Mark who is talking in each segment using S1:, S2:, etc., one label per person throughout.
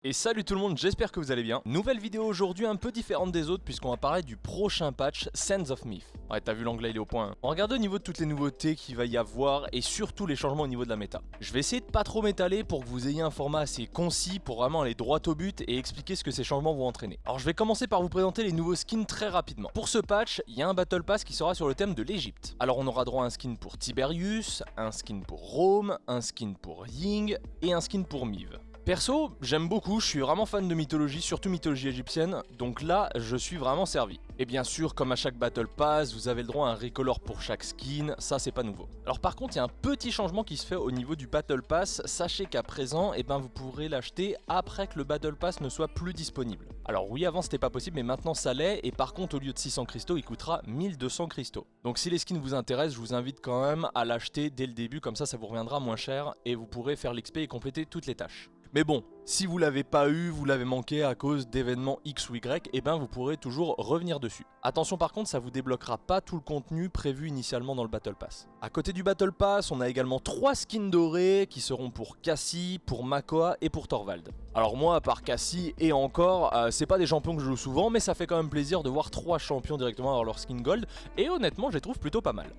S1: Et salut tout le monde, j'espère que vous allez bien. Nouvelle vidéo aujourd'hui un peu différente des autres puisqu'on va parler du prochain patch Sands of Myth. Ouais, t'as vu l'anglais, il est au point. On va regarder au niveau de toutes les nouveautés qu'il va y avoir et surtout les changements au niveau de la méta. Je vais essayer de pas trop m'étaler pour que vous ayez un format assez concis pour vraiment aller droit au but et expliquer ce que ces changements vont entraîner. Alors je vais commencer par vous présenter les nouveaux skins très rapidement. Pour ce patch, il y a un Battle Pass qui sera sur le thème de l'Égypte. Alors on aura droit à un skin pour Tiberius, un skin pour Rome, un skin pour Ying et un skin pour Miv. Perso, j'aime beaucoup, je suis vraiment fan de mythologie, surtout mythologie égyptienne, donc là, je suis vraiment servi. Et bien sûr, comme à chaque Battle Pass, vous avez le droit à un recolor pour chaque skin, ça c'est pas nouveau. Alors par contre, il y a un petit changement qui se fait au niveau du Battle Pass, sachez qu'à présent, vous pourrez l'acheter après que le Battle Pass ne soit plus disponible. Alors oui, avant c'était pas possible, mais maintenant ça l'est, et par contre, au lieu de 600 cristaux, il coûtera 1200 cristaux. Donc si les skins vous intéressent, je vous invite quand même à l'acheter dès le début, comme ça vous reviendra moins cher, et vous pourrez faire l'XP et compléter toutes les tâches. Mais bon, si vous l'avez pas eu, vous l'avez manqué à cause d'événements X ou Y, vous pourrez toujours revenir dessus. Attention par contre, ça vous débloquera pas tout le contenu prévu initialement dans le Battle Pass. À côté du Battle Pass, on a également 3 skins dorés qui seront pour Cassie, pour Makoa et pour Thorvald. Alors moi, à part Cassie et encore, c'est pas des champions que je joue souvent, mais ça fait quand même plaisir de voir 3 champions directement avoir leur skin gold, et honnêtement, je les trouve plutôt pas mal.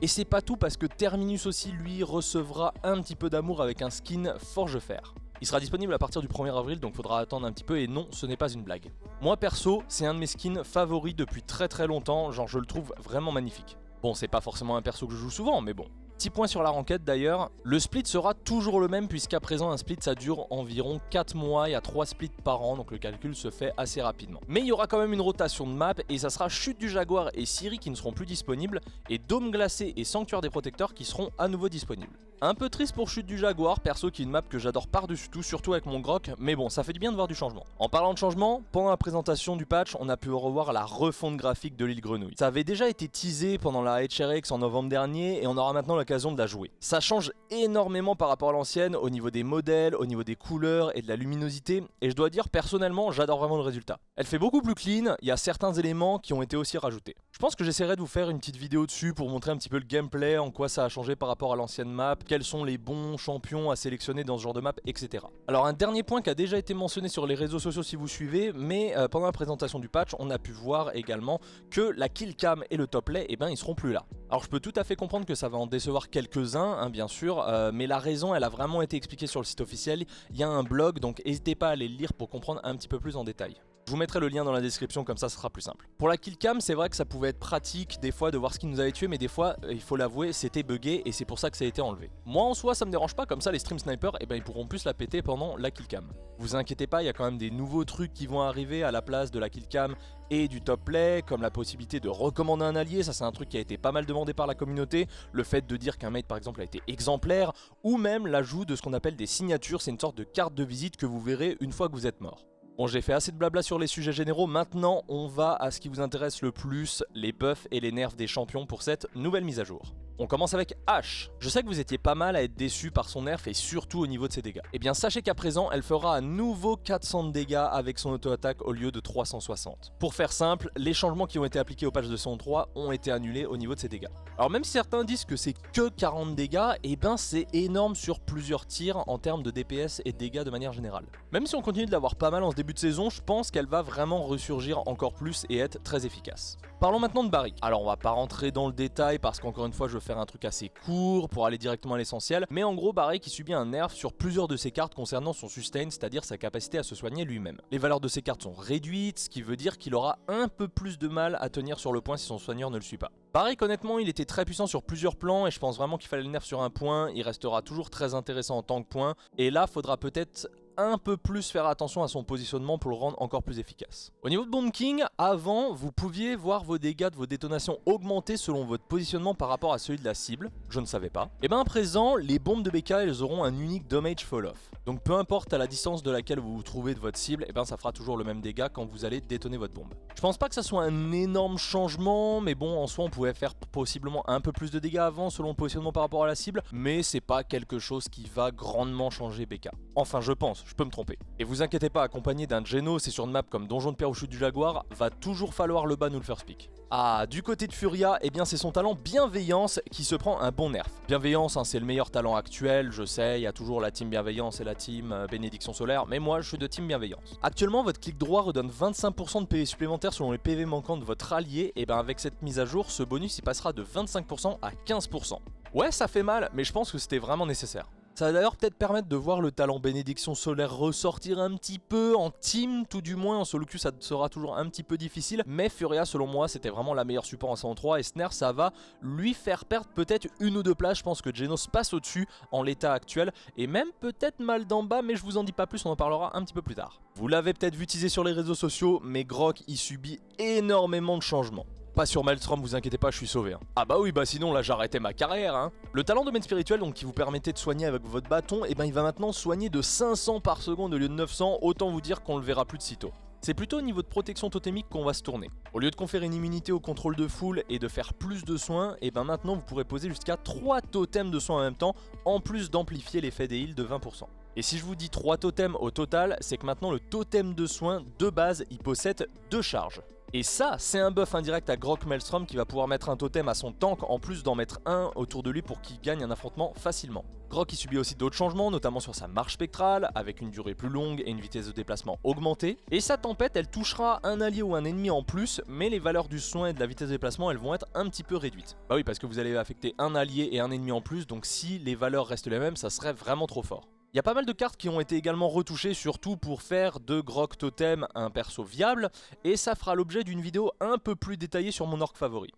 S1: Et c'est pas tout parce que Terminus aussi, lui, recevra un petit peu d'amour avec un skin Forge-Fer. Il sera disponible à partir du 1er avril, donc faudra attendre un petit peu, et non, ce n'est pas une blague. Moi perso, c'est un de mes skins favoris depuis très longtemps, genre je le trouve vraiment magnifique. Bon, c'est pas forcément un perso que je joue souvent, mais bon. Petit point sur la ranked d'ailleurs, le split sera toujours le même puisqu'à présent un split ça dure environ 4 mois, il y a 3 splits par an, donc le calcul se fait assez rapidement. Mais il y aura quand même une rotation de map et ça sera Chute du Jaguar et Siri qui ne seront plus disponibles et Dôme Glacé et Sanctuaire des Protecteurs qui seront à nouveau disponibles. Un peu triste pour Chute du Jaguar, perso qui est une map que j'adore par-dessus tout, surtout avec mon grok, mais bon, ça fait du bien de voir du changement. En parlant de changement, pendant la présentation du patch, on a pu revoir la refonte graphique de l'île Grenouille. Ça avait déjà été teasé pendant la HRX en novembre dernier et on aura maintenant l'occasion de la jouer. Ça change énormément par rapport à l'ancienne, au niveau des modèles, au niveau des couleurs et de la luminosité, et je dois dire personnellement, j'adore vraiment le résultat. Elle fait beaucoup plus clean, il y a certains éléments qui ont été aussi rajoutés. Je pense que j'essaierai de vous faire une petite vidéo dessus pour montrer un petit peu le gameplay, en quoi ça a changé par rapport à l'ancienne map, quels sont les bons champions à sélectionner dans ce genre de map, etc. Alors un dernier point qui a déjà été mentionné sur les réseaux sociaux si vous suivez, mais pendant la présentation du patch, on a pu voir également que la kill cam et le top lane, ils seront plus là. Alors je peux tout à fait comprendre que ça va en décevoir quelques-uns, bien sûr, mais la raison elle a vraiment été expliquée sur le site officiel, il y a un blog, donc n'hésitez pas à aller le lire pour comprendre un petit peu plus en détail. Je vous mettrai le lien dans la description, comme ça ce sera plus simple. Pour la killcam, c'est vrai que ça pouvait être pratique des fois de voir ce qui nous avait tué, mais des fois, il faut l'avouer, c'était buggé et c'est pour ça que ça a été enlevé. Moi en soi, ça me dérange pas, comme ça les stream snipers, ils pourront plus la péter pendant la killcam. Vous inquiétez pas, il y a quand même des nouveaux trucs qui vont arriver à la place de la killcam et du top play, comme la possibilité de recommander un allié, ça c'est un truc qui a été pas mal demandé par la communauté, le fait de dire qu'un mate par exemple a été exemplaire, ou même l'ajout de ce qu'on appelle des signatures, c'est une sorte de carte de visite que vous verrez une fois que vous êtes mort. Bon, j'ai fait assez de blabla sur les sujets généraux, maintenant on va à ce qui vous intéresse le plus, les buffs et les nerfs des champions pour cette nouvelle mise à jour. On commence avec Ashe. Je sais que vous étiez pas mal à être déçus par son nerf et surtout au niveau de ses dégâts. Eh bien sachez qu'à présent, elle fera à nouveau 400 de dégâts avec son auto-attaque au lieu de 360. Pour faire simple, les changements qui ont été appliqués au patch de saison 3 ont été annulés au niveau de ses dégâts. Alors même si certains disent que c'est que 40 dégâts, c'est énorme sur plusieurs tirs en termes de DPS et de dégâts de manière générale. Même si on continue de l'avoir pas mal en ce début de saison, je pense qu'elle va vraiment ressurgir encore plus et être très efficace. Parlons maintenant de Barrick. Alors on va pas rentrer dans le détail parce qu'encore une fois je veux faire un truc assez court pour aller directement à l'essentiel, mais en gros Barrick il subit un nerf sur plusieurs de ses cartes concernant son sustain, c'est-à-dire sa capacité à se soigner lui-même. Les valeurs de ses cartes sont réduites, ce qui veut dire qu'il aura un peu plus de mal à tenir sur le point si son soigneur ne le suit pas. Barrick honnêtement il était très puissant sur plusieurs plans et je pense vraiment qu'il fallait le nerf sur un point, il restera toujours très intéressant en tant que point, et là faudra peut-être un peu plus faire attention à son positionnement pour le rendre encore plus efficace. Au niveau de Bomb King, avant, vous pouviez voir vos dégâts de vos détonations augmenter selon votre positionnement par rapport à celui de la cible, je ne savais pas. Et à présent, les bombes de BK, elles auront un unique damage fall off. Donc peu importe à la distance de laquelle vous vous trouvez de votre cible, ça fera toujours le même dégât quand vous allez détonner votre bombe. Je pense pas que ça soit un énorme changement, mais bon, en soi on pouvait faire possiblement un peu plus de dégâts avant selon le positionnement par rapport à la cible, mais c'est pas quelque chose qui va grandement changer BK. Enfin je pense je peux me tromper. Et vous inquiétez pas, accompagné d'un Genos et sur une map comme Donjon de Pierre ou Chute du Jaguar, va toujours falloir le ban ou le first pick. Ah, du côté de Furia, eh bien c'est son talent Bienveillance qui se prend un bon nerf. Bienveillance, hein, c'est le meilleur talent actuel, je sais, il y a toujours la team Bienveillance et la team Bénédiction Solaire, mais moi je suis de team Bienveillance. Actuellement, votre clic droit redonne 25% de PV supplémentaires selon les PV manquants de votre allié, et bien avec cette mise à jour, ce bonus il passera de 25% à 15%. Ouais, ça fait mal, mais je pense que c'était vraiment nécessaire. Ça va d'ailleurs peut-être permettre de voir le talent Bénédiction Solaire ressortir un petit peu en team, tout du moins en solo queue ça sera toujours un petit peu difficile, mais Furia selon moi c'était vraiment la meilleure support en saison 3 et Snare ça va lui faire perdre peut-être une ou deux places, je pense que Genos passe au-dessus en l'état actuel et même peut-être mal d'en bas, mais je vous en dis pas plus, on en parlera un petit peu plus tard. Vous l'avez peut-être vu teaser sur les réseaux sociaux, mais Grok il subit énormément de changements. Pas sur Maelstrom, vous inquiétez pas, je suis sauvé. Hein. Ah bah oui, bah sinon là j'arrêtais ma carrière. Hein. Le talent domaine spirituel, donc qui vous permettait de soigner avec votre bâton, et ben il va maintenant soigner de 500 par seconde au lieu de 900, autant vous dire qu'on le verra plus de sitôt. C'est plutôt au niveau de protection totémique qu'on va se tourner. Au lieu de conférer une immunité au contrôle de foule et de faire plus de soins, et ben maintenant vous pourrez poser jusqu'à 3 totems de soins en même temps, en plus d'amplifier l'effet des heals de 20%. Et si je vous dis 3 totems au total, c'est que maintenant le totem de soins de base, il possède 2 charges. Et ça, c'est un buff indirect à Grok Maelstrom qui va pouvoir mettre un totem à son tank en plus d'en mettre un autour de lui pour qu'il gagne un affrontement facilement. Grok il subit aussi d'autres changements, notamment sur sa marche spectrale, avec une durée plus longue et une vitesse de déplacement augmentée. Et sa tempête, elle touchera un allié ou un ennemi en plus, mais les valeurs du soin et de la vitesse de déplacement, elles vont être un petit peu réduites. Bah oui, parce que vous allez affecter un allié et un ennemi en plus, donc si les valeurs restent les mêmes, ça serait vraiment trop fort. Il y a pas mal de cartes qui ont été également retouchées, surtout pour faire de Grok Totem un perso viable, et ça fera l'objet d'une vidéo un peu plus détaillée sur mon orc favori.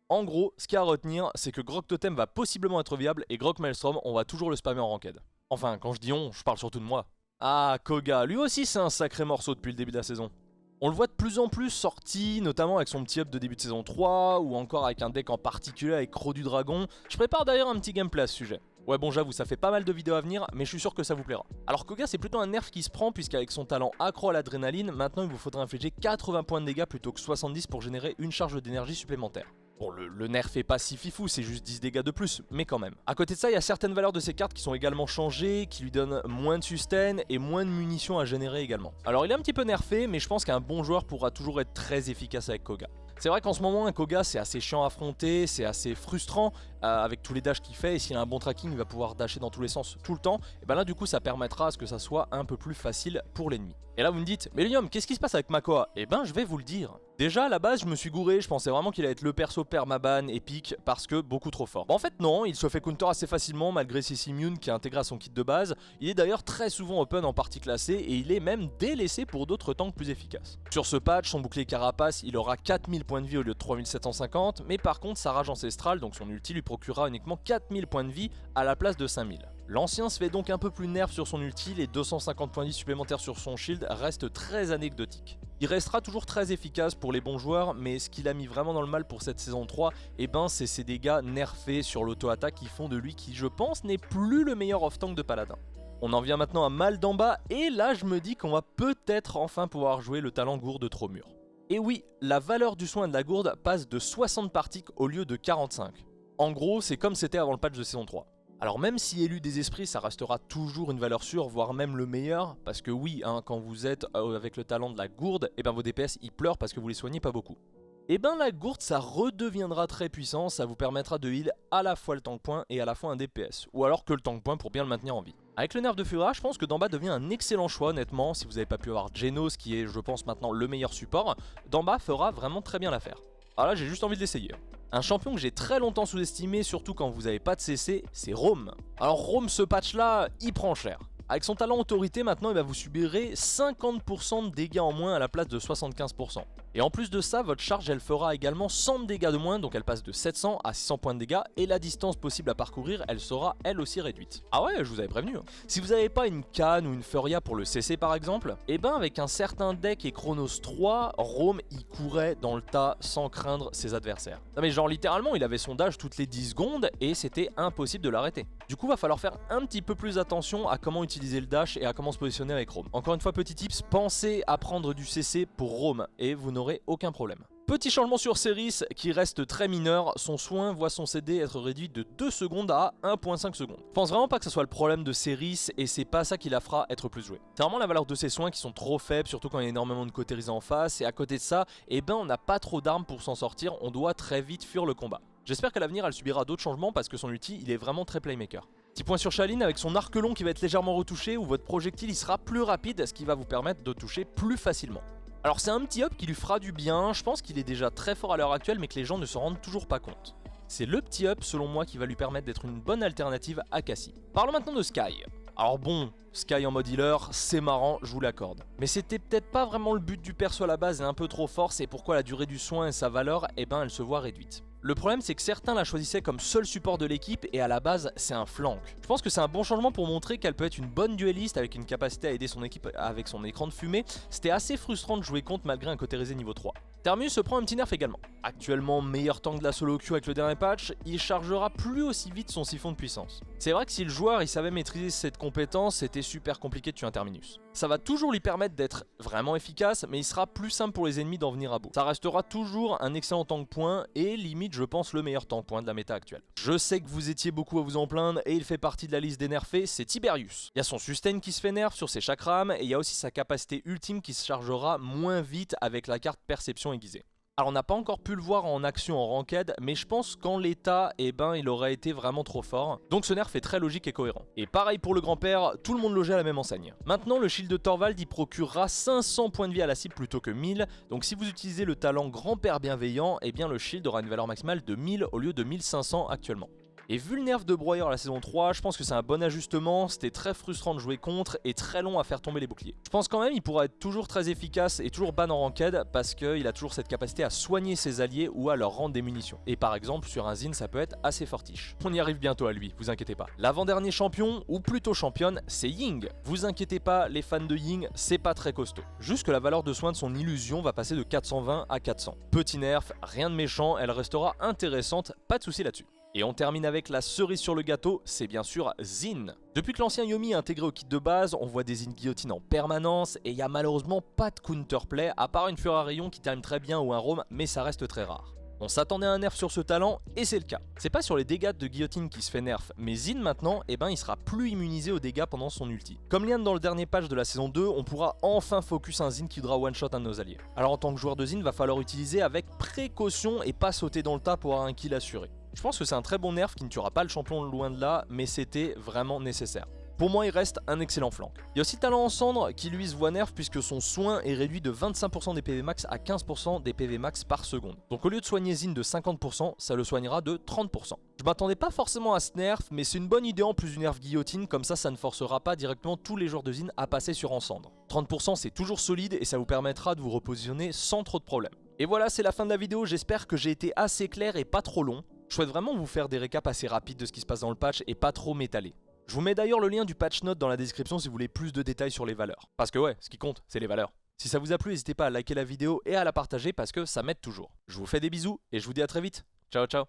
S1: En gros, ce qu'il y a à retenir, c'est que Grok Totem va possiblement être viable, et Grok Maelstrom, on va toujours le spammer en ranked. Enfin, quand je dis on, je parle surtout de moi. Ah, Koga, lui aussi c'est un sacré morceau depuis le début de la saison. On le voit de plus en plus sorti, notamment avec son petit up de début de saison 3, ou encore avec un deck en particulier avec Croc du Dragon. Je prépare d'ailleurs un petit gameplay à ce sujet. Ouais bon j'avoue ça fait pas mal de vidéos à venir mais je suis sûr que ça vous plaira. Alors Koga c'est plutôt un nerf qui se prend puisqu'avec son talent accro à l'adrénaline, maintenant il vous faudra infliger 80 points de dégâts plutôt que 70 pour générer une charge d'énergie supplémentaire. Bon le nerf est pas si fifou, c'est juste 10 dégâts de plus, mais quand même. À côté de ça il y a certaines valeurs de ces cartes qui sont également changées, qui lui donnent moins de sustain et moins de munitions à générer également. Alors il est un petit peu nerfé mais je pense qu'un bon joueur pourra toujours être très efficace avec Koga. C'est vrai qu'en ce moment un Koga c'est assez chiant à affronter, c'est assez frustrant avec tous les dashs qu'il fait et s'il a un bon tracking il va pouvoir dasher dans tous les sens tout le temps, et ben là du coup ça permettra à ce que ça soit un peu plus facile pour l'ennemi. Et là vous me dites, mais Linium, qu'est-ce qui se passe avec Makoa? Et ben je vais vous le dire. Déjà à la base je me suis gouré, je pensais vraiment qu'il allait être le perso permaban épique parce que beaucoup trop fort. Bon, en fait non, il se fait counter assez facilement malgré ses immunes qui est intégré à son kit de base. Il est d'ailleurs très souvent open en partie classée et il est même délaissé pour d'autres tanks plus efficaces. Sur ce patch, son bouclier carapace il aura 4000 points de vie au lieu de 3750, mais par contre sa rage ancestrale, donc son ulti lui procurera uniquement 4000 points de vie à la place de 5000. L'ancien se fait donc un peu plus nerf sur son ulti, les 250 points de vie supplémentaires sur son shield restent très anecdotiques. Il restera toujours très efficace pour les bons joueurs, mais ce qu'il a mis vraiment dans le mal pour cette saison 3, eh ben c'est ses dégâts nerfés sur l'auto-attaque qui font de lui qui je pense n'est plus le meilleur off-tank de Paladin. On en vient maintenant à Mal d'en bas, et là je me dis qu'on va peut-être enfin pouvoir jouer le talent gourde trop mûr. Et oui, la valeur du soin de la gourde passe de 60 partiques au lieu de 45. En gros, c'est comme c'était avant le patch de saison 3. Alors même si élu des esprits, ça restera toujours une valeur sûre, voire même le meilleur, parce que oui, hein, quand vous êtes avec le talent de la gourde, et ben vos DPS ils pleurent parce que vous les soignez pas beaucoup. Et ben la gourde ça redeviendra très puissant, ça vous permettra de heal à la fois le tank point et à la fois un DPS, ou alors que le tank point pour bien le maintenir en vie. Avec le nerf de Furia, je pense que Damba devient un excellent choix honnêtement, si vous n'avez pas pu avoir Genos qui est je pense maintenant le meilleur support, Damba fera vraiment très bien l'affaire. Alors là j'ai juste envie de l'essayer. Un champion que j'ai très longtemps sous-estimé, surtout quand vous n'avez pas de CC, c'est Rome. Alors Rome, ce patch là, il prend cher. Avec son talent autorité, maintenant il va vous subirez 50% de dégâts en moins à la place de 75%. Et en plus de ça, votre charge elle fera également 100 de dégâts de moins, donc elle passe de 700 à 600 points de dégâts, et la distance possible à parcourir, elle sera elle aussi réduite. Ah ouais, je vous avais prévenu. Hein. Si vous n'avez pas une canne ou une Furia pour le CC par exemple, et ben avec un certain deck et Chronos 3, Rome il courait dans le tas sans craindre ses adversaires. Non mais genre littéralement il avait son dash toutes les 10 secondes et c'était impossible de l'arrêter. Du coup va falloir faire un petit peu plus attention à comment utiliser le dash et à comment se positionner avec Rome. Encore une fois petit tips, pensez à prendre du CC pour Rome et vous n'aurez aucun problème. Petit changement sur Ceris qui reste très mineur, son soin voit son CD être réduit de 2 secondes à 1.5 secondes. Je pense vraiment pas que ce soit le problème de Ceris et c'est pas ça qui la fera être plus jouée. C'est vraiment la valeur de ses soins qui sont trop faibles, surtout quand il y a énormément de cautérisés en face, et à côté de ça, eh ben on n'a pas trop d'armes pour s'en sortir, on doit très vite fuir le combat. J'espère qu'à l'avenir elle subira d'autres changements parce que son ulti il est vraiment très playmaker. Petit point sur Shaline avec son arc long qui va être légèrement retouché où votre projectile il sera plus rapide, ce qui va vous permettre de toucher plus facilement. Alors c'est un petit up qui lui fera du bien, je pense qu'il est déjà très fort à l'heure actuelle mais que les gens ne se rendent toujours pas compte. C'est le petit up selon moi qui va lui permettre d'être une bonne alternative à Cassie. Parlons maintenant de Skye. Alors bon, Skye en mode healer, c'est marrant, je vous l'accorde. Mais c'était peut-être pas vraiment le but du perso à la base et un peu trop fort, c'est pourquoi la durée du soin et sa valeur, eh ben elle se voit réduite. Le problème c'est que certains la choisissaient comme seul support de l'équipe et à la base c'est un flank. Je pense que c'est un bon changement pour montrer qu'elle peut être une bonne dueliste avec une capacité à aider son équipe avec son écran de fumée. C'était assez frustrant de jouer contre malgré un cautérisé niveau 3. Terminus se prend un petit nerf également. Actuellement meilleur tank de la solo queue avec le dernier patch, il chargera plus aussi vite son siphon de puissance. C'est vrai que si le joueur il savait maîtriser cette compétence, c'était super compliqué de tuer un Terminus. Ça va toujours lui permettre d'être vraiment efficace, mais il sera plus simple pour les ennemis d'en venir à bout. Ça restera toujours un excellent tank point et limite je pense le meilleur tank point de la méta actuelle. Je sais que vous étiez beaucoup à vous en plaindre et il fait partie de la liste des nerfés, c'est Tiberius. Il y a son sustain qui se fait nerf sur ses chakrams et il y a aussi sa capacité ultime qui se chargera moins vite avec la carte perception aiguisée. Alors on n'a pas encore pu le voir en action en ranked, mais je pense qu'en l'état, eh ben, il aurait été vraiment trop fort. Donc ce nerf est très logique et cohérent. Et pareil pour le grand-père, tout le monde logeait à la même enseigne. Maintenant le shield de Thorvald il procurera 500 points de vie à la cible plutôt que 1000. Donc si vous utilisez le talent grand-père bienveillant, eh bien le shield aura une valeur maximale de 1000 au lieu de 1500 actuellement. Et vu le nerf de broyeur à la saison 3, je pense que c'est un bon ajustement, c'était très frustrant de jouer contre et très long à faire tomber les boucliers. Je pense quand même qu'il pourra être toujours très efficace et toujours ban en ranked parce qu'il a toujours cette capacité à soigner ses alliés ou à leur rendre des munitions. Et par exemple sur un Zin ça peut être assez fortiche. On y arrive bientôt à lui, vous inquiétez pas. L'avant-dernier champion, ou plutôt championne, c'est Ying. Vous inquiétez pas, les fans de Ying, c'est pas très costaud. Juste que la valeur de soin de son illusion va passer de 420 à 400. Petit nerf, rien de méchant, elle restera intéressante, pas de souci là-dessus. Et on termine avec la cerise sur le gâteau, c'est bien sûr Zin. Depuis que l'ancien Yomi est intégré au kit de base, on voit des Zin guillotine en permanence et il n'y a malheureusement pas de counterplay à part une furie à rayon qui termine très bien ou un roam, mais ça reste très rare. On s'attendait à un nerf sur ce talent et c'est le cas. C'est pas sur les dégâts de guillotine qui se fait nerf, mais Zin maintenant, eh ben, il sera plus immunisé aux dégâts pendant son ulti. Comme Lian dans le dernier patch de la saison 2, on pourra enfin focus un Zin qui voudra one shot un de nos alliés. Alors en tant que joueur de Zin, va falloir utiliser avec précaution et pas sauter dans le tas pour avoir un kill assuré. Je pense que c'est un très bon nerf qui ne tuera pas le champion loin de là, mais c'était vraiment nécessaire. Pour moi, il reste un excellent flank. Il y a aussi Talent en cendre qui lui se voit nerf puisque son soin est réduit de 25% des PV max à 15% des PV max par seconde. Donc au lieu de soigner Zin de 50%, ça le soignera de 30%. Je m'attendais pas forcément à ce nerf, mais c'est une bonne idée en plus du nerf guillotine, comme ça ne forcera pas directement tous les joueurs de Zin à passer sur en cendre. 30% c'est toujours solide et ça vous permettra de vous repositionner sans trop de problèmes. Et voilà, c'est la fin de la vidéo, j'espère que j'ai été assez clair et pas trop long. Je souhaite vraiment vous faire des récaps assez rapides de ce qui se passe dans le patch et pas trop m'étaler. Je vous mets d'ailleurs le lien du patch note dans la description si vous voulez plus de détails sur les valeurs. Parce que ouais, ce qui compte, c'est les valeurs. Si ça vous a plu, n'hésitez pas à liker la vidéo et à la partager parce que ça m'aide toujours. Je vous fais des bisous et je vous dis à très vite. Ciao ciao.